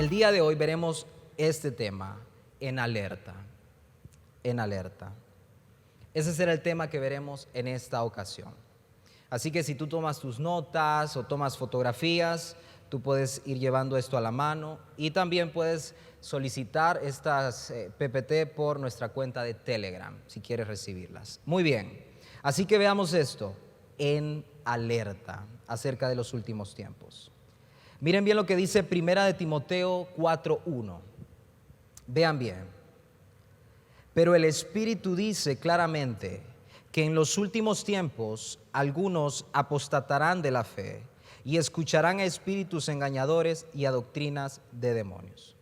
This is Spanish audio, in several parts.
el día de hoy veremos este tema, en alerta, en alerta. Ese será el tema que veremos en esta ocasión. Así que si tú tomas tus notas o tomas fotografías, tú puedes ir llevando esto a la mano y también puedes solicitar estas PPT por nuestra cuenta de Telegram, si quieres recibirlas. Muy bien, así que veamos esto, en alerta, acerca de los últimos tiempos. Miren bien lo que dice Primera de Timoteo 4:1. Vean bien. Pero el Espíritu dice claramente que en los últimos tiempos algunos apostatarán de la fe y escucharán a espíritus engañadores y a doctrinas de demonios.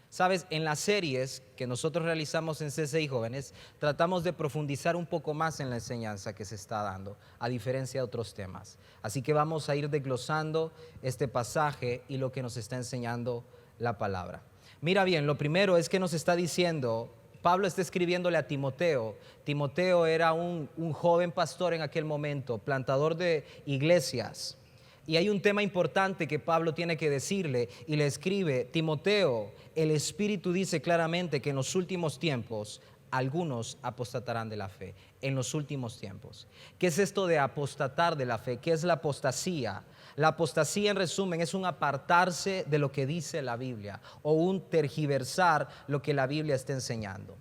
Sabes, en las series que nosotros realizamos en CCI Jóvenes, tratamos de profundizar un poco más en la enseñanza que se está dando, a diferencia de otros temas. Así que vamos a ir desglosando este pasaje y lo que nos está enseñando la palabra. Mira bien, lo primero es que nos está diciendo, Pablo está escribiéndole a Timoteo. Timoteo era un joven pastor en aquel momento, plantador de iglesias. Y hay un tema importante que Pablo tiene que decirle y le escribe: Timoteo, el Espíritu dice claramente que en los últimos tiempos algunos apostatarán de la fe. En los últimos tiempos. ¿Qué es esto de apostatar de la fe? ¿Qué es la apostasía? La apostasía, en resumen, es un apartarse de lo que dice la Biblia o un tergiversar lo que la Biblia está enseñando.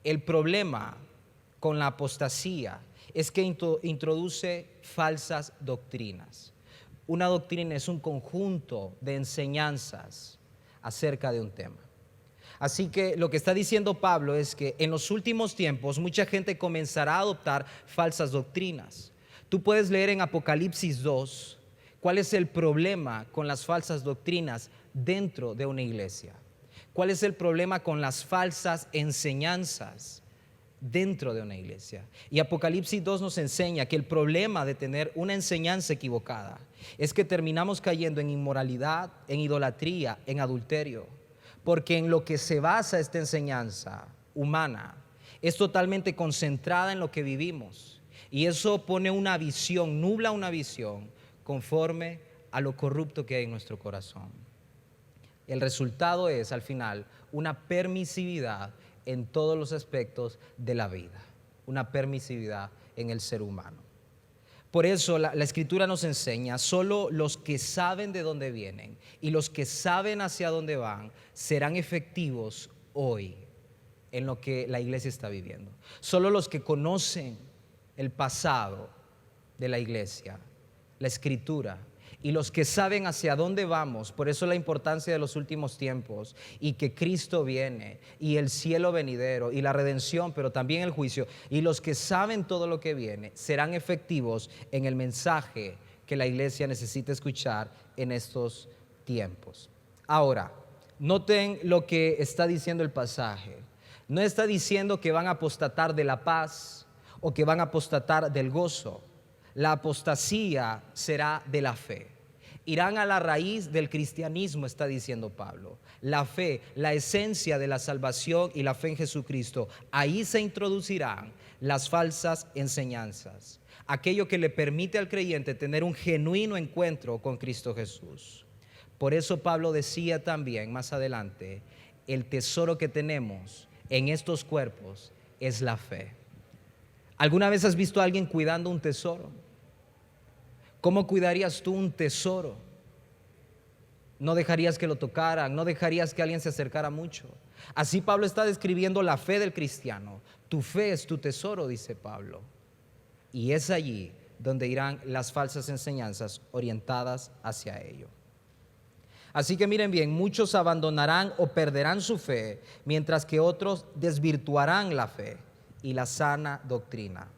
El problema con la apostasía es que introduce falsas doctrinas. Una doctrina es un conjunto de enseñanzas acerca de un tema. Así que lo que está diciendo Pablo es que en los últimos tiempos mucha gente comenzará a adoptar falsas doctrinas. Tú puedes leer en Apocalipsis 2 cuál es el problema con las falsas doctrinas dentro de una iglesia. ¿Cuál es el problema con las falsas enseñanzas dentro de una iglesia? Y Apocalipsis 2 nos enseña que el problema de tener una enseñanza equivocada es que terminamos cayendo en inmoralidad, en idolatría, en adulterio. Porque en lo que se basa esta enseñanza humana es totalmente concentrada en lo que vivimos. Y eso pone una visión, nubla una visión conforme a lo corrupto que hay en nuestro corazón. El resultado es, al final, una permisividad en todos los aspectos de la vida. Una permisividad en el ser humano. Por eso la Escritura nos enseña, solo los que saben de dónde vienen y los que saben hacia dónde van serán efectivos hoy en lo que la iglesia está viviendo. Solo los que conocen el pasado de la iglesia, la Escritura, y los que saben hacia dónde vamos, por eso la importancia de los últimos tiempos y que Cristo viene y el cielo venidero y la redención, pero también el juicio, y los que saben todo lo que viene serán efectivos en el mensaje que la iglesia necesita escuchar en estos tiempos. Ahora, noten lo que está diciendo el pasaje. No está diciendo que van a apostatar de la paz o que van a apostatar del gozo. La apostasía será de la fe. Irán a la raíz del cristianismo, está diciendo Pablo. La fe, la esencia de la salvación y la fe en Jesucristo. Ahí se introducirán las falsas enseñanzas. Aquello que le permite al creyente tener un genuino encuentro con Cristo Jesús. Por eso Pablo decía también más adelante, el tesoro que tenemos en estos cuerpos es la fe. ¿Alguna vez has visto a alguien cuidando un tesoro? ¿Cómo cuidarías tú un tesoro? No dejarías que lo tocaran, no dejarías que alguien se acercara mucho. Así Pablo está describiendo la fe del cristiano. Tu fe es tu tesoro, dice Pablo. Y es allí donde irán las falsas enseñanzas orientadas hacia ello. Así que miren bien, muchos abandonarán o perderán su fe, mientras que otros desvirtuarán la fe y la sana doctrina.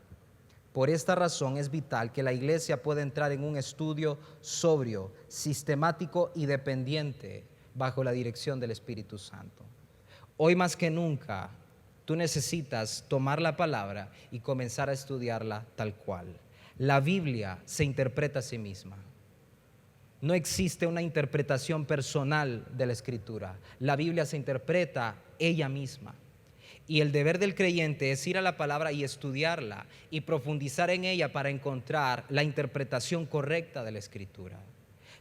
Por esta razón es vital que la iglesia pueda entrar en un estudio sobrio, sistemático y dependiente bajo la dirección del Espíritu Santo. Hoy más que nunca, tú necesitas tomar la palabra y comenzar a estudiarla tal cual. La Biblia se interpreta a sí misma. No existe una interpretación personal de la Escritura. La Biblia se interpreta ella misma. Y el deber del creyente es ir a la palabra y estudiarla y profundizar en ella para encontrar la interpretación correcta de la Escritura.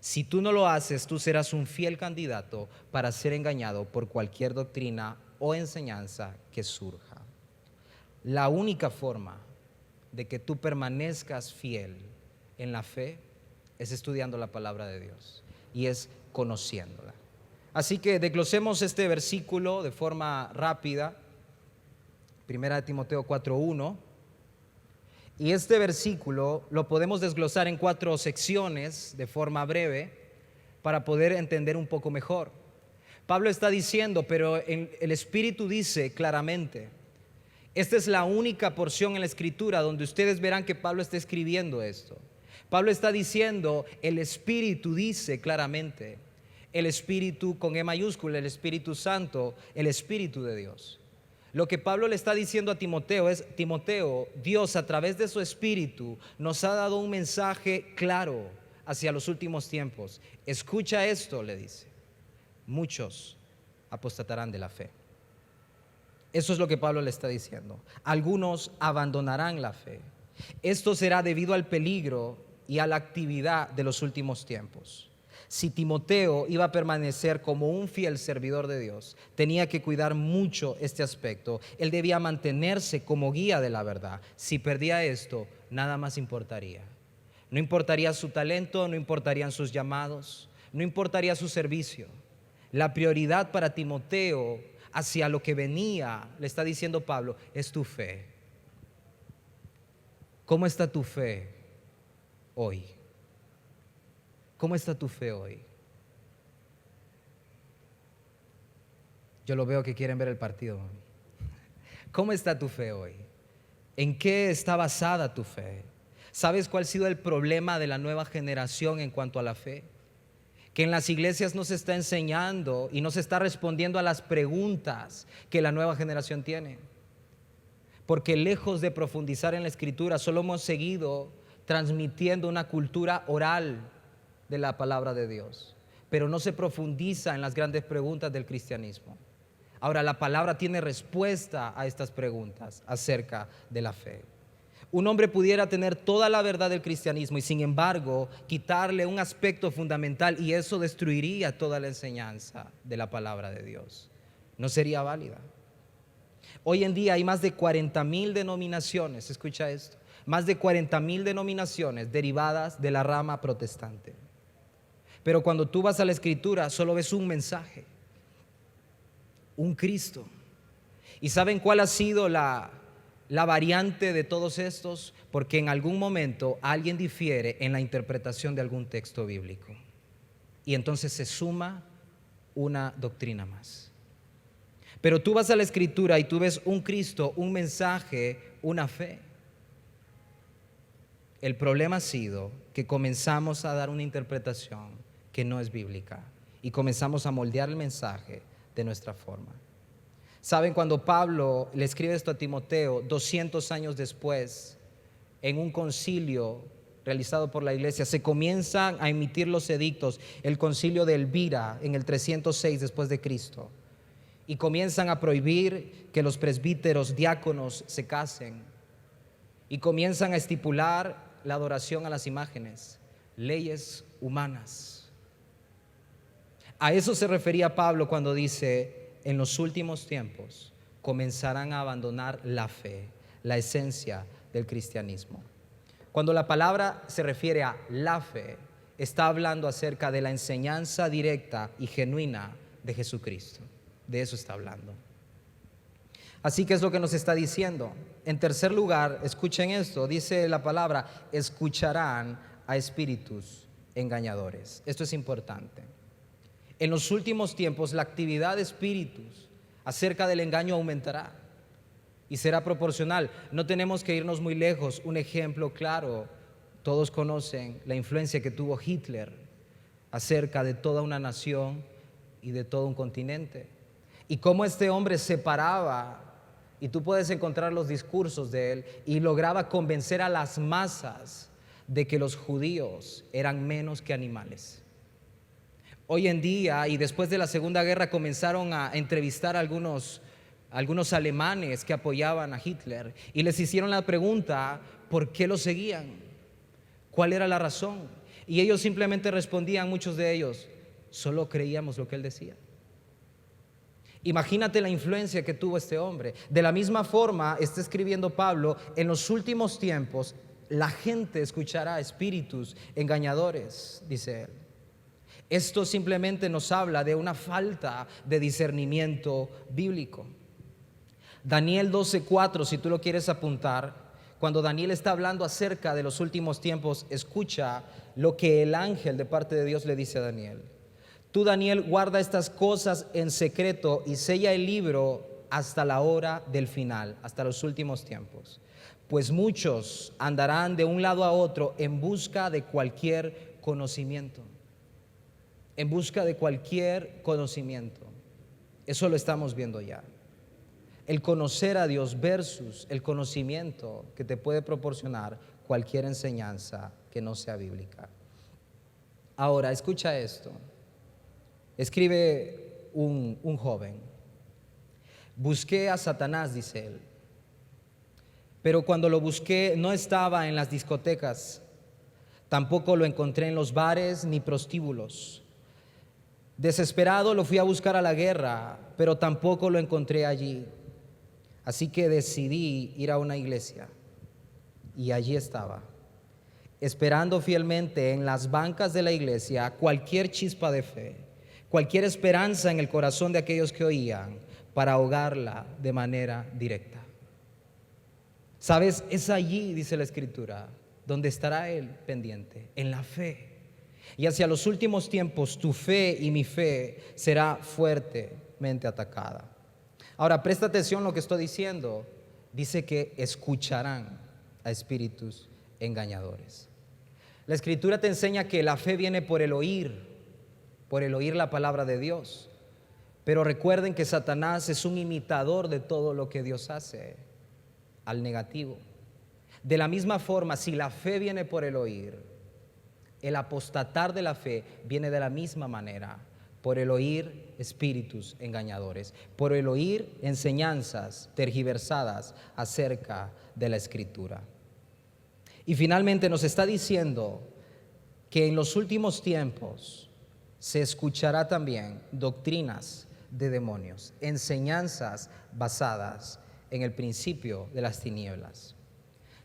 Si tú no lo haces, tú serás un fiel candidato para ser engañado por cualquier doctrina o enseñanza que surja. La única forma de que tú permanezcas fiel en la fe es estudiando la palabra de Dios y es conociéndola. Así que desglosemos este versículo de forma rápida. 1 Timoteo 4:1. Y este versículo lo podemos desglosar en 4 secciones de forma breve para poder entender un poco mejor. Pablo está diciendo, pero el Espíritu dice claramente. Esta es la única porción en la Escritura donde ustedes verán que Pablo está escribiendo esto. Pablo está diciendo, el Espíritu dice claramente. El Espíritu con E mayúscula, el Espíritu Santo, el Espíritu de Dios. Lo que Pablo le está diciendo a Timoteo es: Timoteo, Dios a través de su Espíritu nos ha dado un mensaje claro hacia los últimos tiempos. Escucha esto, le dice. Muchos apostatarán de la fe. Eso es lo que Pablo le está diciendo. Algunos abandonarán la fe. Esto será debido al peligro y a la actividad de los últimos tiempos. Si Timoteo iba a permanecer como un fiel servidor de Dios, tenía que cuidar mucho este aspecto. Él debía mantenerse como guía de la verdad. Si perdía esto, nada más importaría. No importaría su talento, no importarían sus llamados, no importaría su servicio. La prioridad para Timoteo hacia lo que venía, le está diciendo Pablo, es tu fe. ¿Cómo está tu fe hoy? ¿Cómo está tu fe hoy? Yo lo veo que quieren ver el partido. ¿Cómo está tu fe hoy? ¿En qué está basada tu fe? ¿Sabes cuál ha sido el problema de la nueva generación en cuanto a la fe? Que en las iglesias no se está enseñando y no se está respondiendo a las preguntas que la nueva generación tiene. Porque lejos de profundizar en la Escritura, solo hemos seguido transmitiendo una cultura oral de la palabra de Dios, pero no se profundiza en las grandes preguntas del cristianismo. Ahora, la palabra tiene respuesta a estas preguntas acerca de la fe. Un hombre pudiera tener toda la verdad del cristianismo y sin embargo quitarle un aspecto fundamental, y eso destruiría toda la enseñanza de la palabra de Dios. No sería válida. Hoy en día hay más de 40,000 denominaciones, escucha esto, más de 40,000 denominaciones derivadas de la rama protestante. Pero cuando tú vas a la Escritura solo ves un mensaje, un Cristo. ¿Y saben cuál ha sido la variante de todos estos? Porque en algún momento alguien difiere en la interpretación de algún texto bíblico y entonces se suma una doctrina más. Pero tú vas a la Escritura y tú ves un Cristo, un mensaje, una fe. El problema ha sido que comenzamos a dar una interpretación que no es bíblica y comenzamos a moldear el mensaje de nuestra forma. Saben, cuando Pablo le escribe esto a Timoteo 200 años después, en un concilio realizado por la iglesia, se comienzan a emitir los edictos, el concilio de Elvira en el 306 después de Cristo, y comienzan a prohibir que los presbíteros, diáconos se casen, y comienzan a estipular la adoración a las imágenes, leyes humanas. A eso se refería Pablo cuando dice: en los últimos tiempos comenzarán a abandonar la fe, la esencia del cristianismo. Cuando la palabra se refiere a la fe, está hablando acerca de la enseñanza directa y genuina de Jesucristo. De eso está hablando. Así que es lo que nos está diciendo. En tercer lugar, escuchen esto, dice la palabra: escucharán a espíritus engañadores. Esto es importante. En los últimos tiempos la actividad de espíritus acerca del engaño aumentará y será proporcional. No tenemos que irnos muy lejos. Un ejemplo claro, todos conocen la influencia que tuvo Hitler acerca de toda una nación y de todo un continente, y cómo este hombre separaba, y tú puedes encontrar los discursos de él, y lograba convencer a las masas de que los judíos eran menos que animales. Hoy en día, y después de la Segunda Guerra, comenzaron a entrevistar a algunos alemanes que apoyaban a Hitler y les hicieron la pregunta: ¿por qué lo seguían? ¿Cuál era la razón? Y ellos simplemente respondían, muchos de ellos, solo creíamos lo que él decía. Imagínate la influencia que tuvo este hombre. De la misma forma, está escribiendo Pablo, en los últimos tiempos la gente escuchará espíritus engañadores, dice él. Esto simplemente nos habla de una falta de discernimiento bíblico. Daniel 12:4, si tú lo quieres apuntar, cuando Daniel está hablando acerca de los últimos tiempos, escucha lo que el ángel de parte de Dios le dice a Daniel. Tú, Daniel, guarda estas cosas en secreto y sella el libro hasta la hora del final, hasta los últimos tiempos. Pues muchos andarán de un lado a otro en busca de cualquier conocimiento. En busca de cualquier conocimiento. Eso lo estamos viendo ya. El conocer a Dios versus el conocimiento que te puede proporcionar cualquier enseñanza que no sea bíblica. Ahora, escucha esto. Escribe un joven. Busqué a Satanás, dice él, pero cuando lo busqué no estaba en las discotecas, tampoco lo encontré en los bares ni prostíbulos. Desesperado lo fui a buscar a la guerra, pero tampoco lo encontré allí. Así que decidí ir a una iglesia y allí estaba, esperando fielmente en las bancas de la iglesia cualquier chispa de fe, cualquier esperanza en el corazón de aquellos que oían para ahogarla de manera directa. ¿Sabes? Es allí, dice la Escritura, donde estará Él pendiente, en la fe. Y hacia los últimos tiempos tu fe y mi fe será fuertemente atacada. Ahora, presta atención a lo que estoy diciendo. Dice que escucharán a espíritus engañadores. La Escritura te enseña que la fe viene por el oír la palabra de Dios. Pero recuerden que Satanás es un imitador de todo lo que Dios hace, al negativo. De la misma forma, si la fe viene por el oír, el apostatar de la fe viene de la misma manera, por el oír espíritus engañadores, por el oír enseñanzas tergiversadas acerca de la Escritura. Y finalmente nos está diciendo que en los últimos tiempos se escuchará también doctrinas de demonios, enseñanzas basadas en el principio de las tinieblas.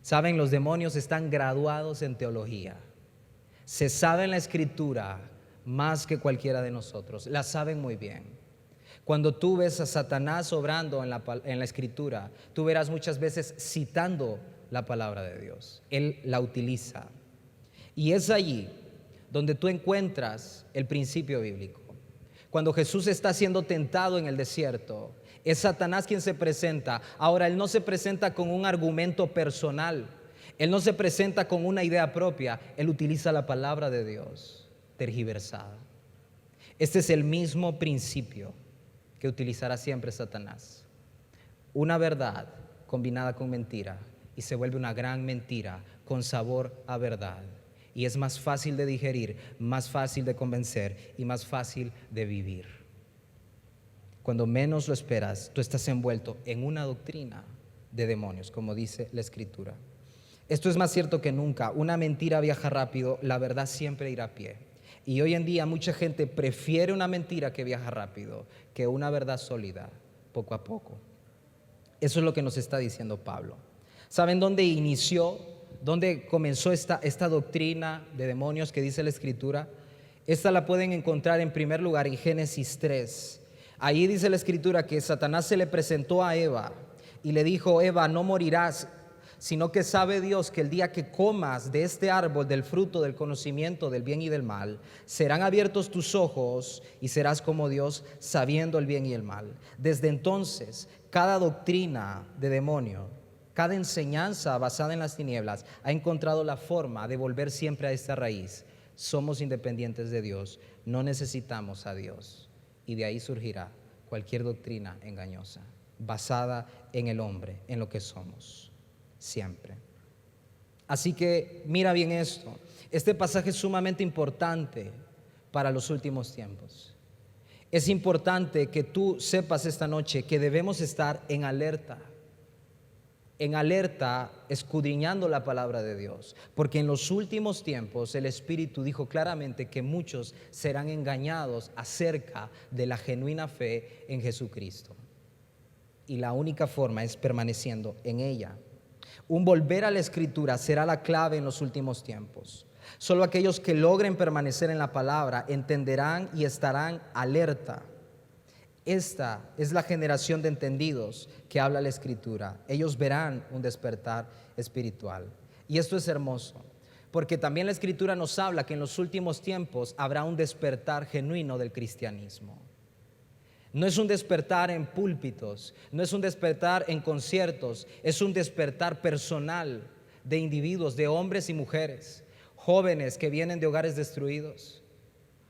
Saben, los demonios están graduados en teología. Se sabe en la Escritura más que cualquiera de nosotros. La saben muy bien. Cuando tú ves a Satanás obrando en la Escritura, tú verás muchas veces citando la palabra de Dios. Él la utiliza. Y es allí donde tú encuentras el principio bíblico. Cuando Jesús está siendo tentado en el desierto, es Satanás quien se presenta. Ahora, él no se presenta con un argumento personal. Él no se presenta con una idea propia. Él utiliza la palabra de Dios tergiversada. Este es el mismo principio que utilizará siempre Satanás. Una verdad combinada con mentira y se vuelve una gran mentira con sabor a verdad. Y es más fácil de digerir, más fácil de convencer y más fácil de vivir. Cuando menos lo esperas, tú estás envuelto en una doctrina de demonios, como dice la Escritura. Esto es más cierto que nunca. Una mentira viaja rápido, la verdad siempre irá a pie. Y hoy en día mucha gente prefiere una mentira que viaja rápido que una verdad sólida, poco a poco. Eso es lo que nos está diciendo Pablo. ¿Saben dónde inició? ¿Dónde comenzó esta doctrina de demonios que dice la Escritura? Esta la pueden encontrar en primer lugar en Génesis 3. Ahí dice la Escritura que Satanás se le presentó a Eva y le dijo: Eva, no morirás, sino que sabe Dios que el día que comas de este árbol, del fruto del conocimiento del bien y del mal, serán abiertos tus ojos y serás como Dios, sabiendo el bien y el mal. Desde entonces, cada doctrina de demonio, cada enseñanza basada en las tinieblas ha encontrado la forma de volver siempre a esta raíz. Somos independientes de Dios, no necesitamos a Dios. Y de ahí surgirá cualquier doctrina engañosa, basada en el hombre, en lo que somos, siempre. Así que mira bien esto. Este pasaje es sumamente importante para los últimos tiempos. Es importante que tú sepas esta noche que debemos estar en alerta. en alerta, escudriñando la palabra de Dios, porque en los últimos tiempos el Espíritu dijo claramente que muchos serán engañados acerca de la genuina fe en Jesucristo. Y la única forma es permaneciendo en ella. Un volver a la Escritura será la clave en los últimos tiempos. Solo aquellos que logren permanecer en la palabra entenderán y estarán alerta. Esta es la generación de entendidos que habla la Escritura. Ellos verán un despertar espiritual. Y esto es hermoso, porque también la Escritura nos habla que en los últimos tiempos habrá un despertar genuino del cristianismo. No es un despertar en púlpitos, no es un despertar en conciertos, es un despertar personal de individuos, de hombres y mujeres, jóvenes que vienen de hogares destruidos,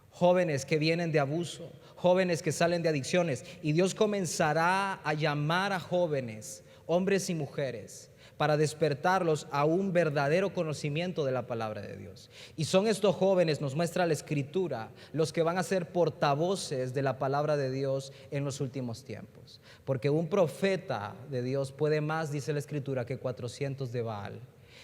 jóvenes que vienen de abuso, jóvenes que salen de adicciones, y Dios comenzará a llamar a jóvenes, hombres y mujeres, para despertarlos a un verdadero conocimiento de la palabra de Dios. Y son estos jóvenes, nos muestra la Escritura, los que van a ser portavoces de la palabra de Dios en los últimos tiempos. Porque un profeta de Dios puede más, dice la Escritura, que 400 de Baal.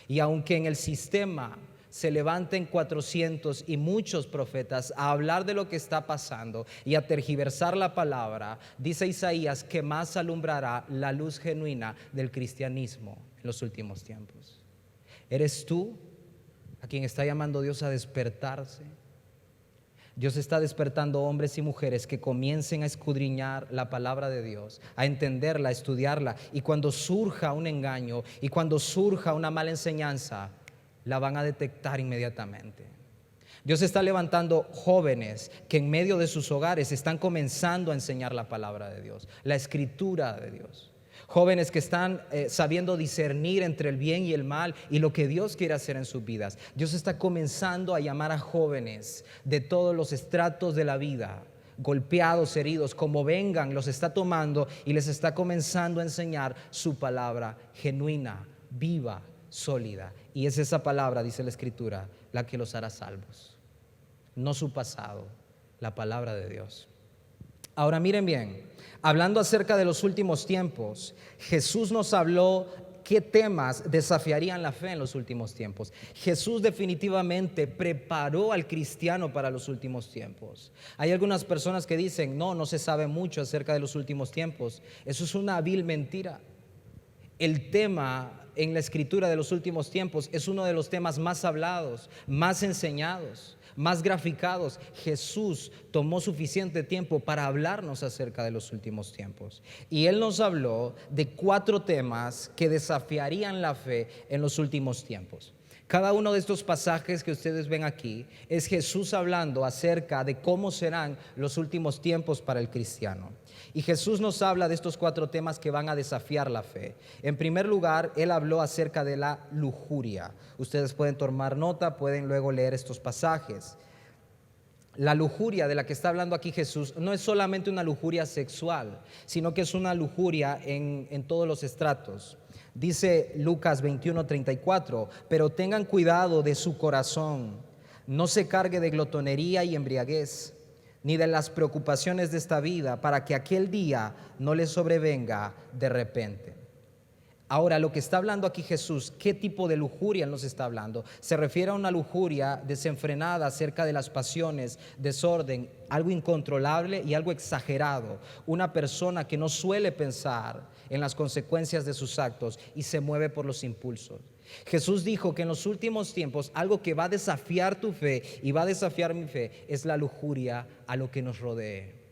Y aunque en el sistema se levanten 400 y muchos profetas a hablar de lo que está pasando y a tergiversar la palabra, dice Isaías que más alumbrará la luz genuina del cristianismo en los últimos tiempos. ¿Eres tú a quien está llamando Dios a despertarse? Dios está despertando hombres y mujeres que comiencen a escudriñar la palabra de Dios, a entenderla, a estudiarla, y cuando surja un engaño y cuando surja una mala enseñanza, la van a detectar inmediatamente. Dios está levantando jóvenes que en medio de sus hogares están comenzando a enseñar la palabra de Dios, la Escritura de Dios. Jóvenes que están sabiendo discernir entre el bien y el mal y lo que Dios quiere hacer en sus vidas. Dios está comenzando a llamar a jóvenes de todos los estratos de la vida, golpeados, heridos, como vengan, los está tomando y les está comenzando a enseñar su palabra genuina, viva, sólida. Y es esa palabra, dice la Escritura, la que los hará salvos. No su pasado, la palabra de Dios. Ahora miren bien, hablando acerca de los últimos tiempos, Jesús nos habló qué temas desafiarían la fe en los últimos tiempos. Jesús definitivamente preparó al cristiano para los últimos tiempos. Hay algunas personas que dicen, no se sabe mucho acerca de los últimos tiempos. Eso es una vil mentira. El tema en la Escritura de los últimos tiempos es uno de los temas más hablados, más enseñados, más graficados. Jesús tomó suficiente tiempo para hablarnos acerca de los últimos tiempos. Y Él nos habló de 4 temas que desafiarían la fe en los últimos tiempos. Cada uno de estos pasajes que ustedes ven aquí es Jesús hablando acerca de cómo serán los últimos tiempos para el cristiano. Y Jesús nos habla de estos 4 temas que van a desafiar la fe. En primer lugar, Él habló acerca de la lujuria. Ustedes pueden tomar nota, pueden luego leer estos pasajes. La lujuria de la que está hablando aquí Jesús no es solamente una lujuria sexual, sino que es una lujuria en todos los estratos. Dice Lucas 21:34, pero tengan cuidado de su corazón, no se cargue de glotonería y embriaguez, ni de las preocupaciones de esta vida, para que aquel día no les sobrevenga de repente. Ahora, lo que está hablando aquí Jesús, ¿qué tipo de lujuria nos está hablando? Se refiere a una lujuria desenfrenada acerca de las pasiones, desorden, algo incontrolable y algo exagerado. Una persona que no suele pensar en las consecuencias de sus actos y se mueve por los impulsos. Jesús dijo que en los últimos tiempos algo que va a desafiar tu fe y va a desafiar mi fe es la lujuria a lo que nos rodee.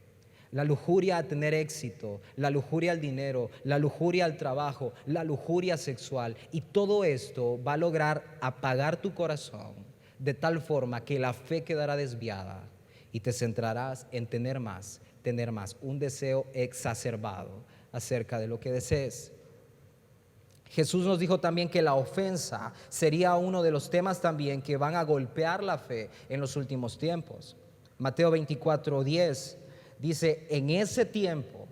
La lujuria a tener éxito, la lujuria al dinero, la lujuria al trabajo, la lujuria sexual. Y todo esto va a lograr apagar tu corazón de tal forma que la fe quedará desviada y te centrarás en tener más, un deseo exacerbado acerca de lo que desees. Jesús nos dijo también que la ofensa sería uno de los temas también que van a golpear la fe en los últimos tiempos. Mateo 24:10 dice, en ese tiempo,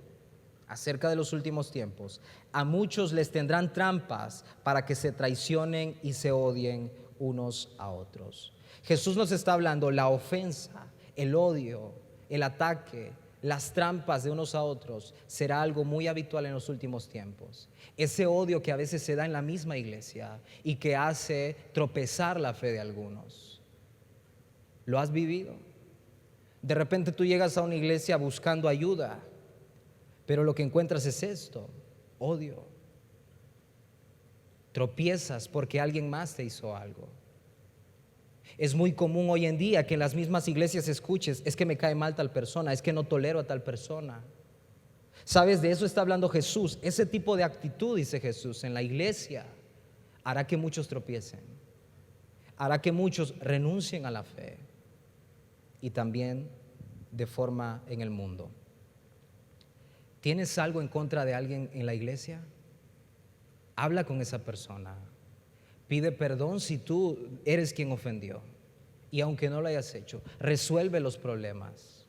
acerca de los últimos tiempos, a muchos les tendrán trampas para que se traicionen y se odien unos a otros. Jesús nos está hablando la ofensa, el odio, el ataque, las trampas de unos a otros será algo muy habitual en los últimos tiempos. Ese odio que a veces se da en la misma iglesia y que hace tropezar la fe de algunos. ¿Lo has vivido? De repente tú llegas a una iglesia buscando ayuda, pero lo que encuentras es esto: odio. Tropiezas porque alguien más te hizo algo. Es muy común hoy en día que en las mismas iglesias escuches: es que me cae mal tal persona, es que no tolero a tal persona. ¿Sabes? De eso está hablando Jesús. Ese tipo de actitud, dice Jesús, en la iglesia hará que muchos tropiecen, hará que muchos renuncien a la fe y también de forma en el mundo. ¿Tienes algo en contra de alguien en la iglesia? Habla con esa persona. Pide perdón si tú eres quien ofendió. Y aunque no lo hayas hecho, resuelve los problemas.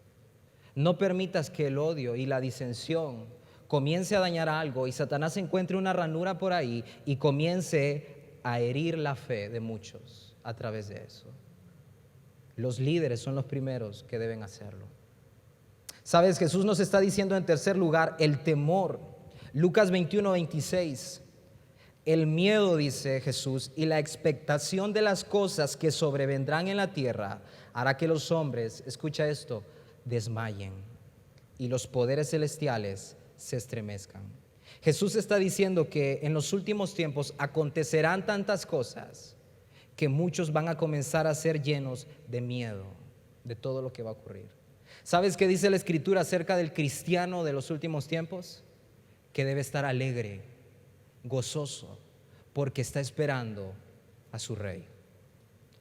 No permitas que el odio y la disensión comience a dañar algo y Satanás encuentre una ranura por ahí y comience a herir la fe de muchos a través de eso. Los líderes son los primeros que deben hacerlo. Sabes, Jesús nos está diciendo en tercer lugar el temor. Lucas 21:26. El miedo, dice Jesús, y la expectación de las cosas que sobrevendrán en la tierra hará que los hombres, escucha esto, desmayen y los poderes celestiales se estremezcan. Jesús está diciendo que en los últimos tiempos acontecerán tantas cosas que muchos van a comenzar a ser llenos de miedo de todo lo que va a ocurrir. ¿Sabes qué dice la Escritura acerca del cristiano de los últimos tiempos? Que debe estar alegre, gozoso, porque está esperando a su rey.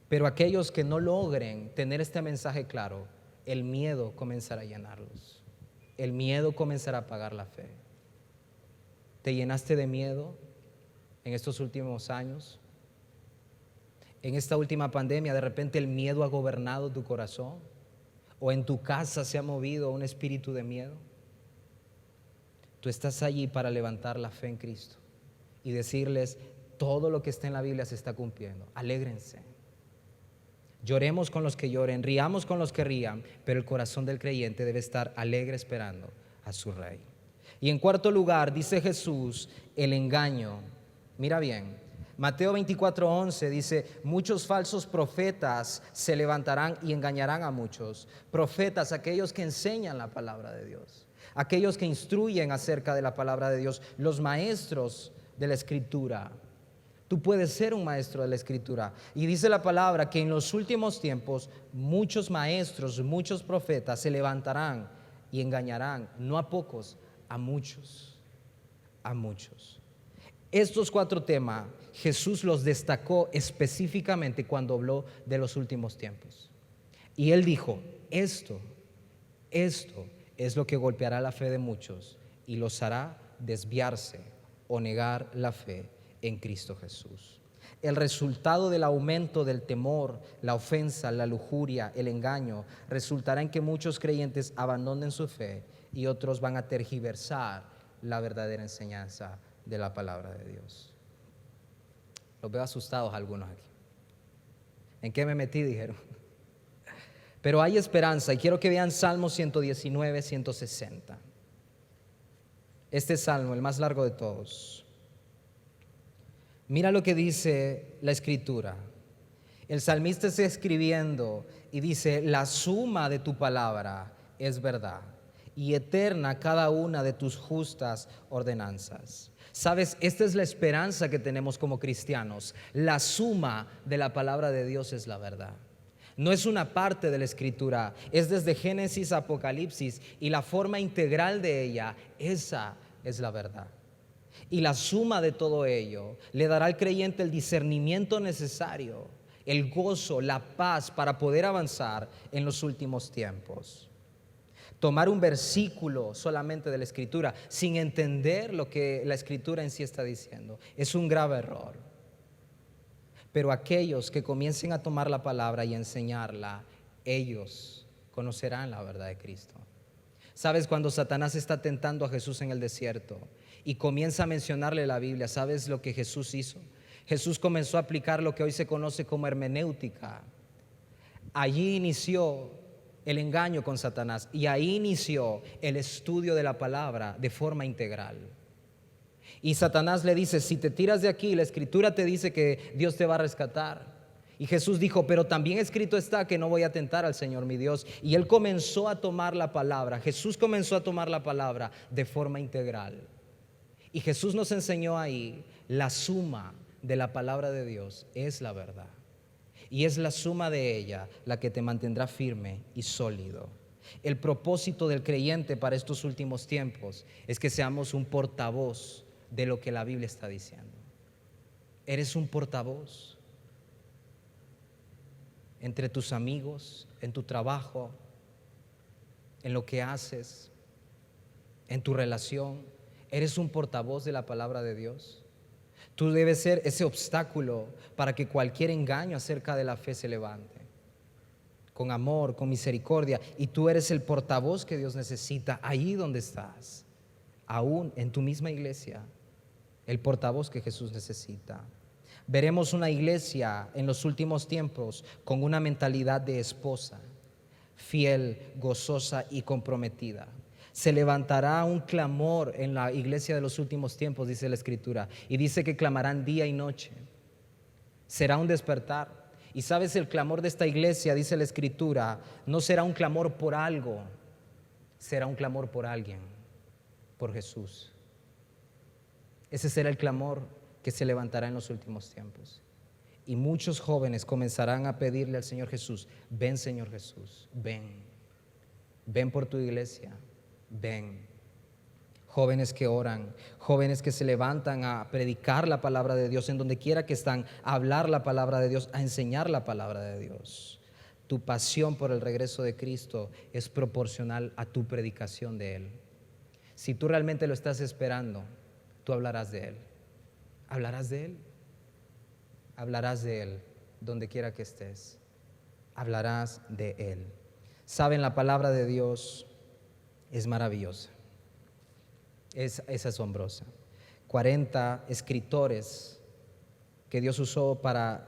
Pero aquellos que no logren tener este mensaje claro, el miedo comenzará a llenarlos. El miedo comenzará a apagar la fe. ¿Te llenaste de miedo en estos últimos años? En esta última pandemia, de repente el miedo ha gobernado tu corazón, o en tu casa se ha movido un espíritu de miedo. Tú estás allí para levantar la fe en Cristo y decirles: todo lo que está en la Biblia se está cumpliendo. Alégrense. Lloremos con los que lloren, riamos con los que rían, pero el corazón del creyente debe estar alegre esperando a su rey. Y en cuarto lugar, dice Jesús, el engaño. Mira bien, Mateo 24:11 dice: muchos falsos profetas se levantarán y engañarán a muchos. Profetas, aquellos que enseñan la palabra de Dios, aquellos que instruyen acerca de la palabra de Dios, los maestros de la Escritura. Tú puedes ser un maestro de la Escritura. Y dice la palabra que en los últimos tiempos muchos maestros, muchos profetas se levantarán y engañarán, no a pocos, a muchos, a muchos. Estos cuatro temas Jesús los destacó específicamente cuando habló de los últimos tiempos. Y Él dijo: esto es lo que golpeará la fe de muchos y los hará desviarse o negar la fe en Cristo Jesús. El resultado del aumento del temor, la ofensa, la lujuria, el engaño, resultará en que muchos creyentes abandonen su fe y otros van a tergiversar la verdadera enseñanza de la palabra de Dios. Los veo asustados algunos aquí. ¿En qué me metí?, dijeron. Pero hay esperanza, y quiero que vean Salmo 119, 160. Este salmo, el más largo de todos. Mira lo que dice la Escritura. El salmista está escribiendo y dice: la suma de tu palabra es verdad, y eterna cada una de tus justas ordenanzas. Sabes, esta es la esperanza que tenemos como cristianos. La suma de la palabra de Dios es la verdad. No es una parte de la Escritura, es desde Génesis a Apocalipsis, y la forma integral de ella, esa es la verdad. Y la suma de todo ello le dará al creyente el discernimiento necesario, el gozo, la paz para poder avanzar en los últimos tiempos. Tomar un versículo solamente de la Escritura sin entender lo que la Escritura en sí está diciendo es un grave error. Pero aquellos que comiencen a tomar la palabra y enseñarla, ellos conocerán la verdad de Cristo. ¿Sabes? Cuando Satanás está tentando a Jesús en el desierto y comienza a mencionarle la Biblia, ¿sabes lo que Jesús hizo? Jesús comenzó a aplicar lo que hoy se conoce como hermenéutica. Allí inició el engaño con Satanás. Y ahí inició el estudio de la palabra de forma integral. Y Satanás le dice, si te tiras de aquí, la escritura te dice que Dios te va a rescatar. Y Jesús dijo, pero también escrito está que no voy a tentar al Señor mi Dios. Y él comenzó a tomar la palabra, Jesús comenzó a tomar la palabra de forma integral. Y Jesús nos enseñó ahí, la suma de la palabra de Dios es la verdad. Y es la suma de ella la que te mantendrá firme y sólido. El propósito del creyente para estos últimos tiempos es que seamos un portavoz de lo que la Biblia está diciendo. Eres un portavoz entre tus amigos, en tu trabajo, en lo que haces, en tu relación. Eres un portavoz de la palabra de Dios. Tú debes ser ese obstáculo para que cualquier engaño acerca de la fe se levante. Con amor, con misericordia. Y tú eres el portavoz que Dios necesita ahí donde estás. Aún en tu misma iglesia. El portavoz que Jesús necesita. Veremos una iglesia en los últimos tiempos con una mentalidad de esposa. Fiel, gozosa y comprometida. Se levantará un clamor en la iglesia de los últimos tiempos, dice la Escritura, y dice que clamarán día y noche. Será un despertar. Y sabes, el clamor de esta iglesia, dice la Escritura, no será un clamor por algo, será un clamor por alguien, por Jesús. Ese será el clamor que se levantará en los últimos tiempos. Y muchos jóvenes comenzarán a pedirle al Señor Jesús, ven Señor Jesús, ven por tu iglesia. Ven. Jóvenes que oran, jóvenes que se levantan a predicar la palabra de Dios en donde quiera que están, a hablar la palabra de Dios, a enseñar la palabra de Dios. Tu pasión por el regreso de Cristo es proporcional a tu predicación de Él. Si tú realmente lo estás esperando, tú hablarás de Él. Hablarás de Él. Hablarás de Él donde quiera que estés. Hablarás de Él. Saben, la palabra de Dios es maravillosa, es asombrosa. 40 escritores que Dios usó para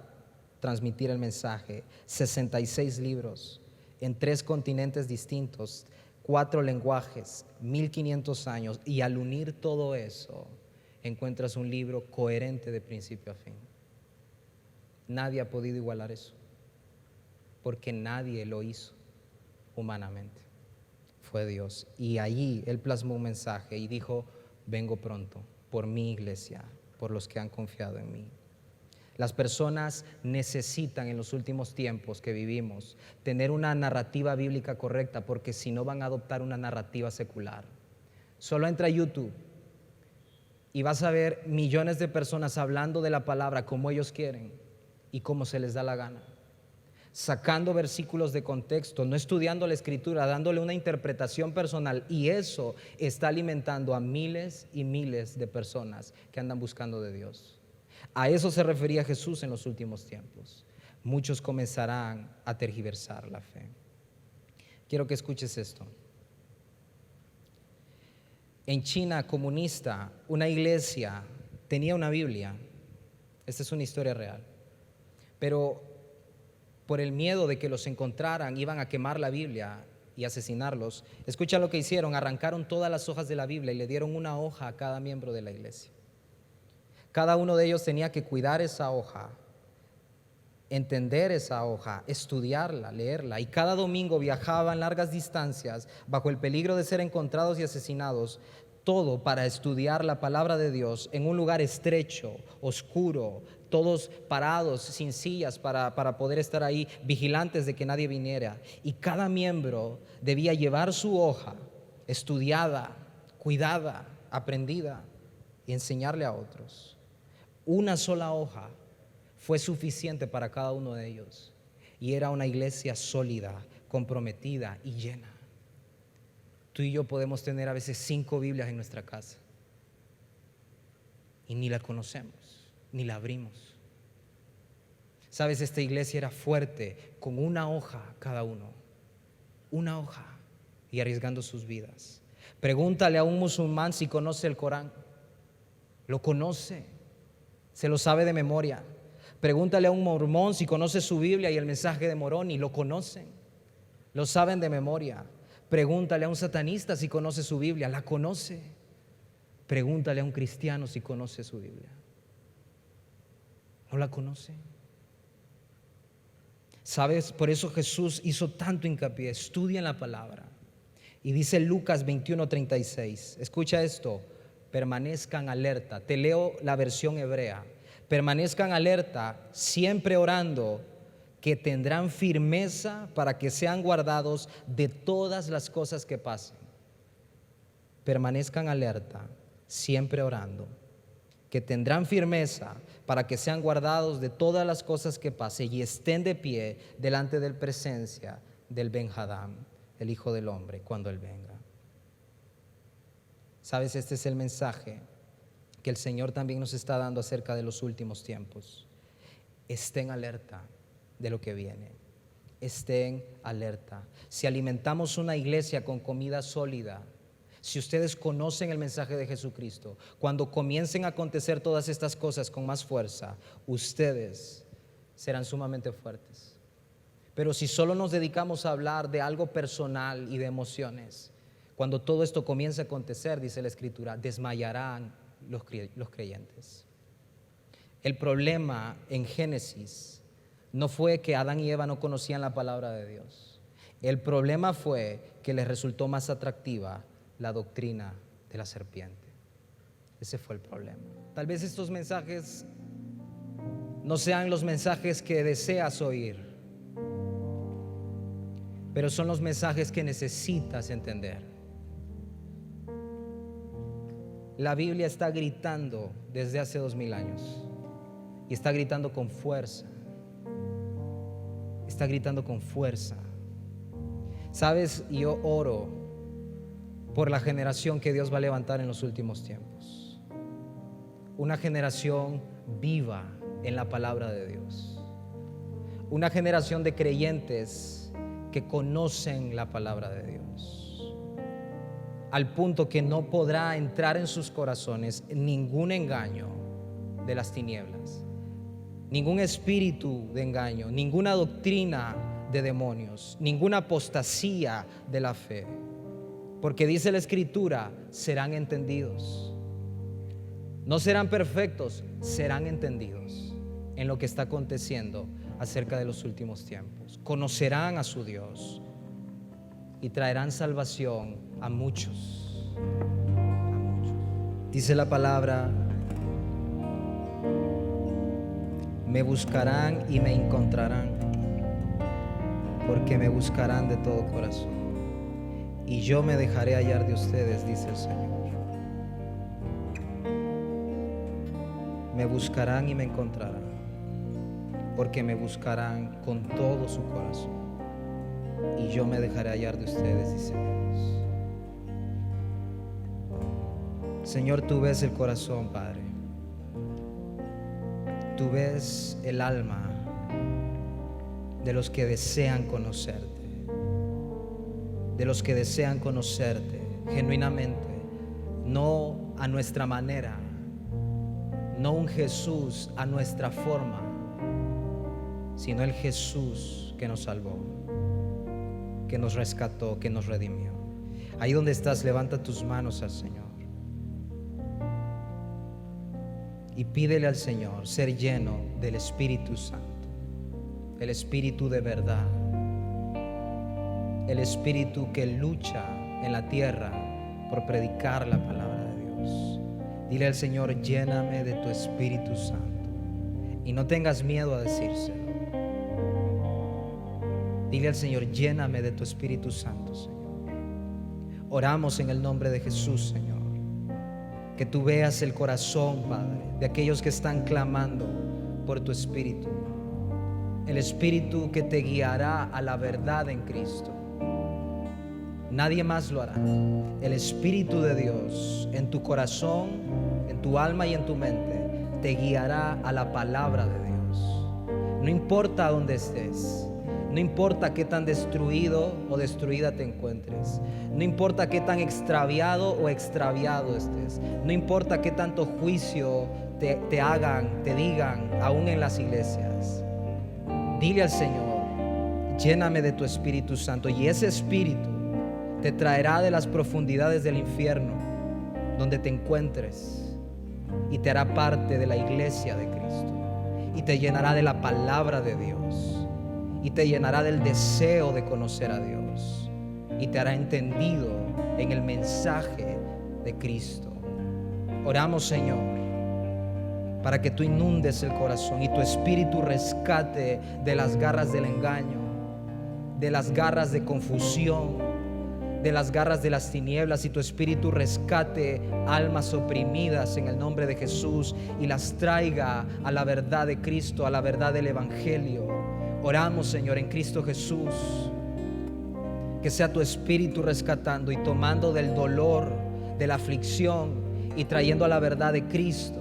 transmitir el mensaje, 66 libros en 3 continentes distintos, 4 lenguajes, 1500 años, y al unir todo eso encuentras un libro coherente de principio a fin. Nadie ha podido igualar eso, porque nadie lo hizo humanamente. Fue Dios. Y allí Él plasmó un mensaje y dijo, vengo pronto por mi iglesia, por los que han confiado en mí. Las personas necesitan en los últimos tiempos que vivimos tener una narrativa bíblica correcta, porque si no van a adoptar una narrativa secular. Solo entra a YouTube y vas a ver millones de personas hablando de la palabra como ellos quieren y como se les da la gana, sacando versículos de contexto, no estudiando la Escritura, dándole una interpretación personal, y eso está alimentando a miles y miles de personas que andan buscando de Dios. A eso se refería Jesús en los últimos tiempos. Muchos comenzarán a tergiversar la fe. Quiero que escuches esto. En China comunista, una iglesia tenía una Biblia. Esta es una historia real. Pero por el miedo de que los encontraran, iban a quemar la Biblia y asesinarlos. Escucha lo que hicieron: arrancaron todas las hojas de la Biblia y le dieron una hoja a cada miembro de la iglesia. Cada uno de ellos tenía que cuidar esa hoja, entender esa hoja, estudiarla, leerla, y cada domingo viajaban largas distancias bajo el peligro de ser encontrados y asesinados, todo para estudiar la palabra de Dios en un lugar estrecho, oscuro, todos parados, sin sillas para poder estar ahí, vigilantes de que nadie viniera. Y cada miembro debía llevar su hoja estudiada, cuidada, aprendida, y enseñarle a otros. Una sola hoja fue suficiente para cada uno de ellos, y era una iglesia sólida, comprometida y llena. Tú y yo podemos tener a veces 5 Biblias en nuestra casa y ni la conocemos, ni la abrimos. Sabes, esta iglesia era fuerte, con una hoja cada uno, una hoja, y arriesgando sus vidas. Pregúntale a un musulmán si conoce el Corán. Lo conoce, se lo sabe de memoria. Pregúntale a un mormón si conoce su Biblia y el mensaje de Moroni, lo conocen. lo saben de memoria. Pregúntale a un satanista si conoce su Biblia, la conoce. Pregúntale a un cristiano si conoce su Biblia, no la conoce. ¿Sabes? Por eso Jesús hizo tanto hincapié. Estudia la palabra. Y dice Lucas 21:36. Escucha esto: permanezcan alerta. Te leo la versión hebrea. Permanezcan alerta, siempre orando, que tendrán firmeza para que sean guardados de todas las cosas que pasen. Permanezcan alerta, siempre orando, que tendrán firmeza para que sean guardados de todas las cosas que pasen, y estén de pie delante de la presencia del Ben-Hadad, el Hijo del Hombre, cuando Él venga. ¿Sabes? Este es el mensaje que el Señor también nos está dando acerca de los últimos tiempos. Estén alerta de lo que viene. Estén alerta. Si alimentamos una iglesia con comida sólida, si ustedes conocen el mensaje de Jesucristo, cuando comiencen a acontecer todas estas cosas con más fuerza, ustedes serán sumamente fuertes. Pero si solo nos dedicamos a hablar de algo personal y de emociones, cuando todo esto comience a acontecer, dice la Escritura, desmayarán los creyentes. El problema en Génesis no fue que Adán y Eva no conocían la palabra de Dios. El problema fue que les resultó más atractiva la doctrina de la serpiente. Ese fue el problema. Tal vez estos mensajes no sean los mensajes que deseas oír, pero son los mensajes que necesitas entender. La Biblia está gritando desde hace 2000 años y está gritando con fuerza. Está gritando con fuerza. ¿Sabes? Yo oro por la generación que Dios va a levantar en los últimos tiempos. Una generación viva en la palabra de Dios. Una generación de creyentes que conocen la palabra de Dios, al punto que no podrá entrar en sus corazones ningún engaño de las tinieblas, ningún espíritu de engaño, ninguna doctrina de demonios, ninguna apostasía de la fe. Porque dice la Escritura, serán entendidos. No serán perfectos, serán entendidos en lo que está aconteciendo acerca de los últimos tiempos. Conocerán a su Dios y traerán salvación a muchos. A muchos. Dice la palabra, me buscarán y me encontrarán, porque me buscarán de todo corazón. Y yo me dejaré hallar de ustedes, dice el Señor. Me buscarán y me encontrarán, porque me buscarán con todo su corazón. Y yo me dejaré hallar de ustedes, dice Dios. Señor, tú ves el corazón, Padre. Tú ves el alma de los que desean conocerte, de los que desean conocerte genuinamente, no a nuestra manera, no un Jesús a nuestra forma, sino el Jesús que nos salvó, que nos rescató, que nos redimió. Ahí donde estás, levanta tus manos al Señor y pídele al Señor ser lleno del Espíritu Santo, el Espíritu de verdad, el Espíritu que lucha en la tierra por predicar la palabra de Dios. Dile al Señor, lléname de tu Espíritu Santo, y no tengas miedo a decírselo. Dile al Señor, lléname de tu Espíritu Santo, Señor. Oramos en el nombre de Jesús, Señor, que tú veas el corazón, Padre, de aquellos que están clamando por tu Espíritu, el Espíritu que te guiará a la verdad en Cristo. Nadie más lo hará. El Espíritu de Dios en tu corazón, en tu alma y en tu mente te guiará a la palabra de Dios. No importa dónde estés, no importa qué tan destruido o destruida te encuentres, no importa qué tan extraviado o extraviado estés, no importa qué tanto juicio te hagan, te digan, aún en las iglesias. Dile al Señor, Lléname de tu Espíritu Santo, y ese Espíritu te traerá de las profundidades del infierno donde te encuentres y te hará parte de la iglesia de Cristo, y te llenará de la palabra de Dios, y te llenará del deseo de conocer a Dios, y te hará entendido en el mensaje de Cristo. Oramos, Señor, para que tú inundes el corazón y tu Espíritu rescate de las garras del engaño, de las garras de confusión, de las garras de las tinieblas, y tu Espíritu rescate almas oprimidas en el nombre de Jesús y las traiga a la verdad de Cristo, a la verdad del Evangelio. Oramos, Señor, en Cristo Jesús, que sea tu Espíritu rescatando y tomando del dolor, de la aflicción, y trayendo a la verdad de Cristo,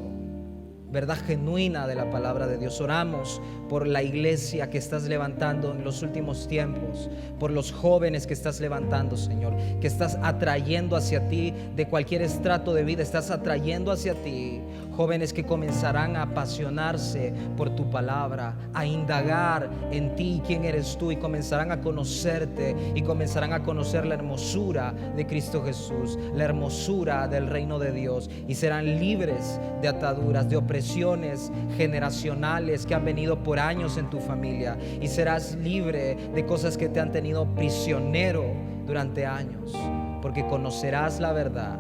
verdad genuina de la palabra de Dios. Oramos por la iglesia que estás levantando en los últimos tiempos, por los jóvenes que estás levantando, Señor, que estás atrayendo hacia ti de cualquier estrato de vida. Estás atrayendo hacia ti jóvenes que comenzarán a apasionarse por tu palabra, a indagar en ti, quién eres tú, y comenzarán a conocerte y comenzarán a conocer la hermosura de Cristo Jesús, la hermosura del reino de Dios, y serán libres de ataduras, de opresiones generacionales que han venido por años en tu familia, y serás libre de cosas que te han tenido prisionero durante años, porque conocerás la verdad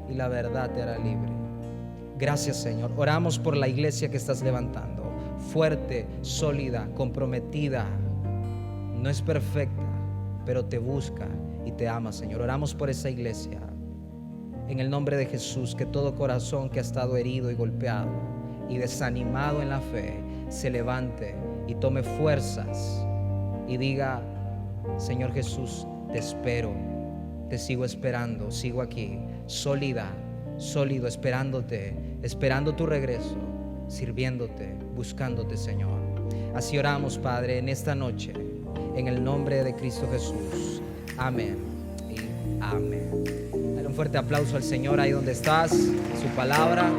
y la verdad te hará libre. Gracias, Señor. Oramos por la iglesia que estás levantando, fuerte, sólida, comprometida. No es perfecta, pero te busca y te ama, Señor. Oramos por esa iglesia en el nombre de Jesús, que todo corazón que ha estado herido y golpeado y desanimado en la fe se levante y tome fuerzas y diga: Señor Jesús, te espero, te sigo esperando, sigo aquí, sólido, esperándote, esperando tu regreso, sirviéndote, buscándote, Señor. Así oramos, Padre, en esta noche, en el nombre de Cristo Jesús. Amén y amén. Dale un fuerte aplauso al Señor ahí donde estás, su palabra.